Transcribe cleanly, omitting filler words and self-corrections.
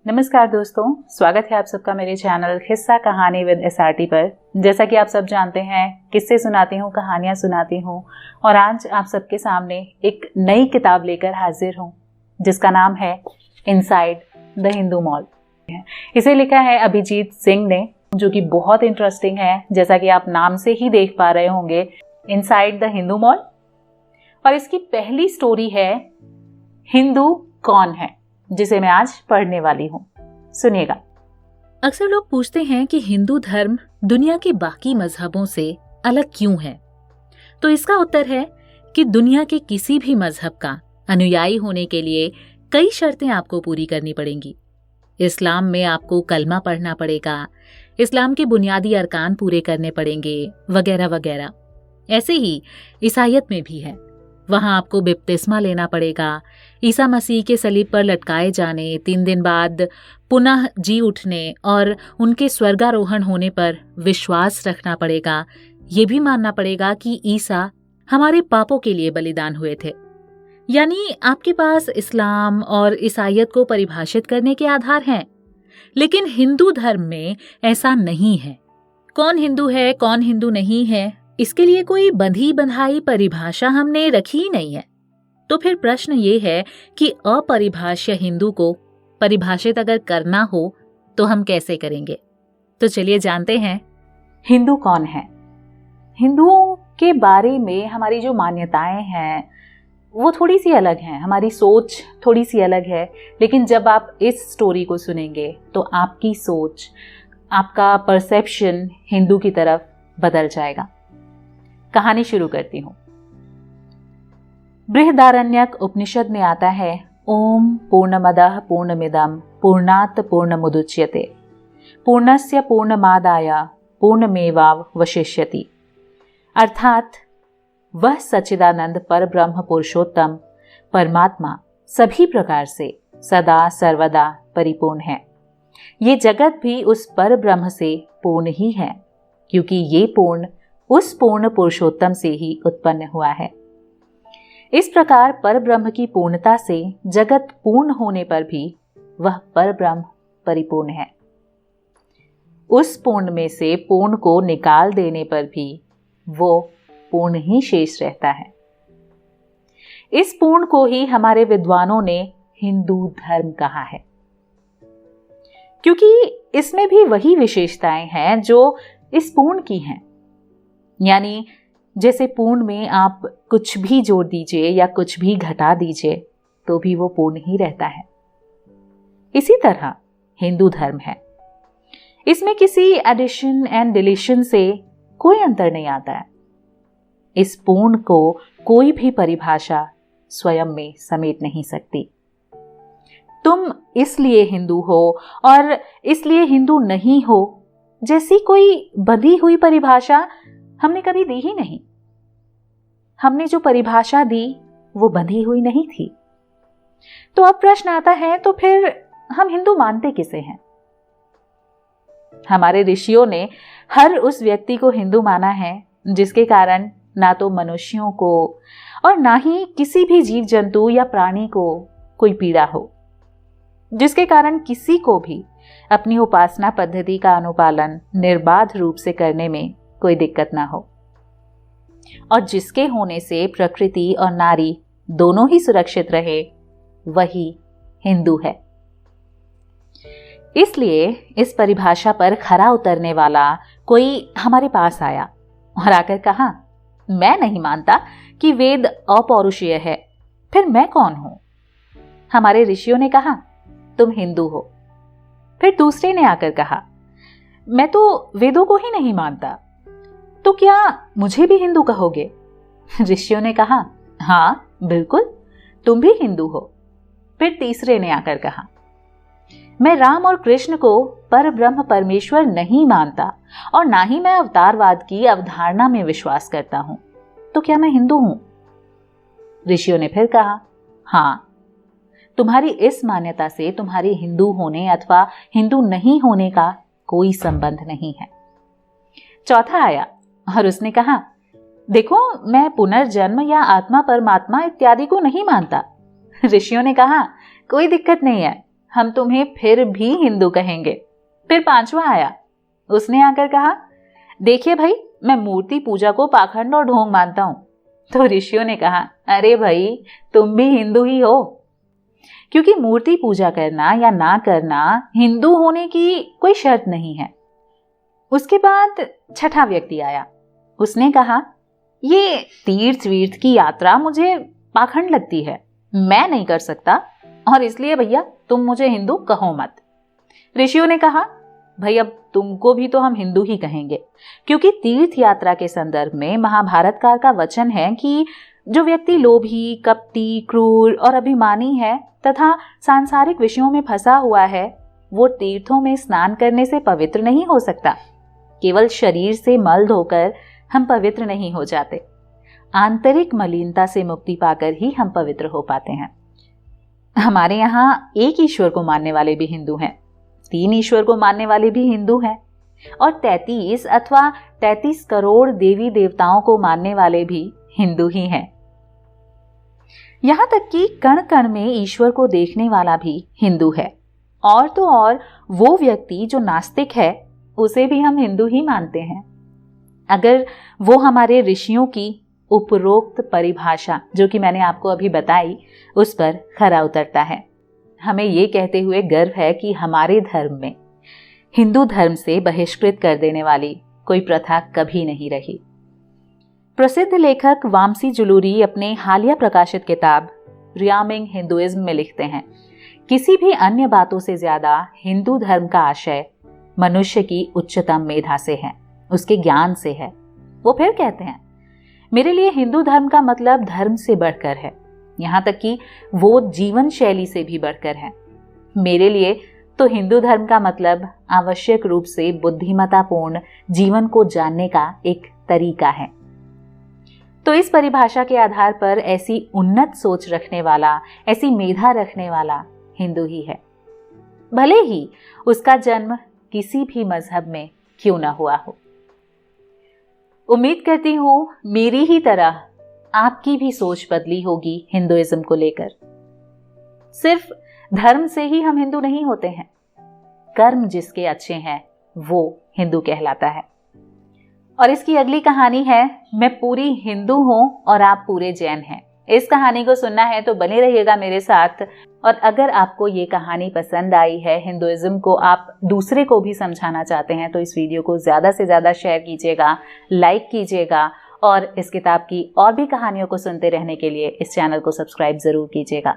नमस्कार दोस्तों, स्वागत है आप सबका मेरे चैनल किस्सा कहानी विद SRT पर। जैसा कि आप सब जानते हैं, किस्से सुनाती हूँ, कहानियाँ सुनाती हूँ और आज आप सबके सामने एक नई किताब लेकर हाजिर हूँ जिसका नाम है इनसाइड द हिंदू मॉल। इसे लिखा है अभिजीत सिंह ने, जो कि बहुत इंटरेस्टिंग है, जैसा कि आप नाम से ही देख पा रहे होंगे, इनसाइड द हिंदू मॉल। और इसकी पहली स्टोरी है हिंदू कौन है, जिसे मैं आज पढ़ने वाली हूँ। सुनिएगा। अक्सर लोग पूछते हैं कि हिंदू धर्म दुनिया के बाकी मजहबों से अलग क्यों है। तो इसका उत्तर है कि दुनिया के किसी भी मजहब का अनुयायी होने के लिए कई शर्तें आपको पूरी करनी पड़ेंगी। इस्लाम में आपको कलमा पढ़ना पड़ेगा, इस्लाम के बुनियादी अरकान पूरे करने पड़ेंगे, वगैरह वगैरह। ऐसे ही ईसाईयत में भी है। वहां आपको बपतिस्मा लेना पड़ेगा, ईसा मसीह के सलीब पर लटकाए जाने, 3 दिन बाद पुनः जी उठने और उनके स्वर्गारोहण होने पर विश्वास रखना पड़ेगा। ये भी मानना पड़ेगा कि ईसा हमारे पापों के लिए बलिदान हुए थे। यानी आपके पास इस्लाम और ईसाईयत को परिभाषित करने के आधार हैं। लेकिन हिंदू धर्म में ऐसा नहीं है। कौन हिंदू है, कौन हिंदू नहीं है, इसके लिए कोई बंधी बंधाई परिभाषा हमने रखी ही नहीं है। तो फिर प्रश्न ये है कि अपरिभाष्य हिंदू को परिभाषित अगर करना हो तो हम कैसे करेंगे। तो चलिए जानते हैं हिंदू कौन है। हिंदुओं के बारे में हमारी जो मान्यताएं हैं वो थोड़ी सी अलग हैं, हमारी सोच थोड़ी सी अलग है। लेकिन जब आप इस स्टोरी को सुनेंगे तो आपकी सोच, आपका परसेप्शन हिंदू की तरफ बदल जाएगा। कहानी शुरू करती हूँ। बृहदारण्यक उपनिषद में आता है, ओम पूर्णमदः पूर्णमिदं पूर्णात् पूर्णमुदच्यते पूर्णस्य पूर्णमादाय पूर्णमेवावशिष्यति। अर्थात वह सच्चिदानंद परब्रह्म पुरुषोत्तम परमात्मा सभी प्रकार से सदा सर्वदा परिपूर्ण है। ये जगत भी उस परब्रह्म से पूर्ण ही है, क्योंकि ये पूर्ण उस पूर्ण पुरुषोत्तम से ही उत्पन्न हुआ है। इस प्रकार परब्रह्म की पूर्णता से जगत पूर्ण होने पर भी वह परब्रह्म परिपूर्ण है। उस पूर्ण में से पूर्ण को निकाल देने पर भी वो पूर्ण ही शेष रहता है। इस पूर्ण को ही हमारे विद्वानों ने हिंदू धर्म कहा है, क्योंकि इसमें भी वही विशेषताएं हैं जो इस पूर्ण की हैं। यानी जैसे पूर्ण में आप कुछ भी जोड़ दीजिए या कुछ भी घटा दीजिए तो भी वो पूर्ण ही रहता है। इसी तरह हिंदू धर्म है। इसमें किसी एडिशन एंड डिलीशन से कोई अंतर नहीं आता है। इस पूर्ण को कोई भी परिभाषा स्वयं में समेट नहीं सकती। तुम इसलिए हिंदू हो और इसलिए हिंदू नहीं हो जैसी कोई बंधी हुई परिभाषा हमने कभी दी ही नहीं। हमने जो परिभाषा दी वो बंधी हुई नहीं थी। तो अब प्रश्न आता है, तो फिर हम हिंदू मानते किसे हैं? हमारे ऋषियों ने हर उस व्यक्ति को हिंदू माना है जिसके कारण ना तो मनुष्यों को और ना ही किसी भी जीव जंतु या प्राणी को कोई पीड़ा हो, जिसके कारण किसी को भी अपनी उपासना पद्धति का अनुपालन निर्बाध रूप से करने में कोई दिक्कत ना हो, और जिसके होने से प्रकृति और नारी दोनों ही सुरक्षित रहे, वही हिंदू है। इसलिए इस परिभाषा पर खरा उतरने वाला कोई हमारे पास आया और आकर कहा, मैं नहीं मानता कि वेद अपौरुषीय है, फिर मैं कौन हूं? हमारे ऋषियों ने कहा, तुम हिंदू हो। फिर दूसरे ने आकर कहा, मैं तो वेदों को ही नहीं मानता, तो क्या मुझे भी हिंदू कहोगे? ऋषियों ने कहा, हाँ बिल्कुल, तुम भी हिंदू हो। फिर तीसरे ने आकर कहा, मैं राम और कृष्ण को परब्रह्म परमेश्वर नहीं मानता और ना ही मैं अवतारवाद की अवधारणा में विश्वास करता हूं, तो क्या मैं हिंदू हूं? ऋषियों ने फिर कहा, हाँ, तुम्हारी इस मान्यता से तुम्हारे हिंदू होने अथवा हिंदू नहीं होने का कोई संबंध नहीं है। चौथा आया और उसने कहा, देखो, मैं पुनर्जन्म या आत्मा परमात्मा इत्यादि को नहीं मानता। ऋषियों ने कहा, कोई दिक्कत नहीं है, हम तुम्हें फिर भी हिंदू कहेंगे। फिर पांचवा आया, उसने आकर कहा, देखिए भाई, मैं मूर्ति पूजा को पाखंड और ढोंग मानता हूं। तो ऋषियों ने कहा, अरे भाई, तुम भी हिंदू ही हो, क्योंकि मूर्ति पूजा करना या ना करना हिंदू होने की कोई शर्त नहीं है। उसके बाद छठा व्यक्ति आया, उसने कहा, ये तीर्थ वीर्थ की यात्रा मुझे पाखंड लगती है, मैं नहीं कर सकता, और इसलिए भैया तुम मुझे हिंदू कहो मत। ऋषियों ने कहा, भाई अब तुमको भी तो हम हिंदू ही कहेंगे, क्योंकि तीर्थ यात्रा के संदर्भ में महाभारतकार का वचन है कि जो व्यक्ति लोभी, कपटी, क्रूर और अभिमानी है तथा सांसारिक विषयों में फंसा हुआ है, वो तीर्थों में स्नान करने से पवित्र नहीं हो सकता। केवल शरीर से मल धोकर हम पवित्र नहीं हो जाते, आंतरिक मलिनता से मुक्ति पाकर ही हम पवित्र हो पाते हैं। हमारे यहाँ एक ईश्वर को मानने वाले भी हिंदू हैं, 3 ईश्वर को मानने वाले भी हिंदू हैं, और 33 अथवा 33 करोड़ देवी देवताओं को मानने वाले भी हिंदू ही हैं। यहां तक कि कण कण में ईश्वर को देखने वाला भी हिंदू है, और तो और वो व्यक्ति जो नास्तिक है उसे भी हम हिंदू ही मानते हैं, अगर वो हमारे ऋषियों की उपरोक्त परिभाषा जो कि मैंने आपको अभी बताई उस पर खरा उतरता है। हमें ये कहते हुए गर्व है कि हमारे धर्म में हिंदू धर्म से बहिष्कृत कर देने वाली कोई प्रथा कभी नहीं रही। प्रसिद्ध लेखक वामसी जुलूरी अपने हालिया प्रकाशित किताब रियामिंग हिंदुइज्म में लिखते हैं, किसी भी अन्य बातों से ज्यादा हिंदू धर्म का आशय मनुष्य की उच्चतम मेधा से है, उसके ज्ञान से है। वो फिर कहते हैं, मेरे लिए हिंदू धर्म का मतलब धर्म से बढ़कर है, यहाँ तक कि वो जीवन शैली से भी बढ़कर है। मेरे लिए तो हिंदू धर्म का मतलब आवश्यक रूप से बुद्धिमत्तापूर्ण जीवन को जानने का एक तरीका है। तो इस परिभाषा के आधार पर ऐसी उन्नत सोच रखने वाला, ऐसी मेधा रखने वाला हिंदू ही है, भले ही उसका जन्म किसी भी मजहब में क्यों न हुआ हो। उम्मीद करती हूं मेरी ही तरह आपकी भी सोच बदली होगी हिंदुइज्म को लेकर। सिर्फ धर्म से ही हम हिंदू नहीं होते हैं, कर्म जिसके अच्छे हैं वो हिंदू कहलाता है। और इसकी अगली कहानी है, मैं पूरी हिंदू हूं और आप पूरे जैन हैं। इस कहानी को सुनना है तो बने रहिएगा मेरे साथ। और अगर आपको ये कहानी पसंद आई है, हिंदुइज्म को आप दूसरे को भी समझाना चाहते हैं, तो इस वीडियो को ज़्यादा से ज़्यादा शेयर कीजिएगा, लाइक कीजिएगा, और इस किताब की और भी कहानियों को सुनते रहने के लिए इस चैनल को सब्सक्राइब ज़रूर कीजिएगा।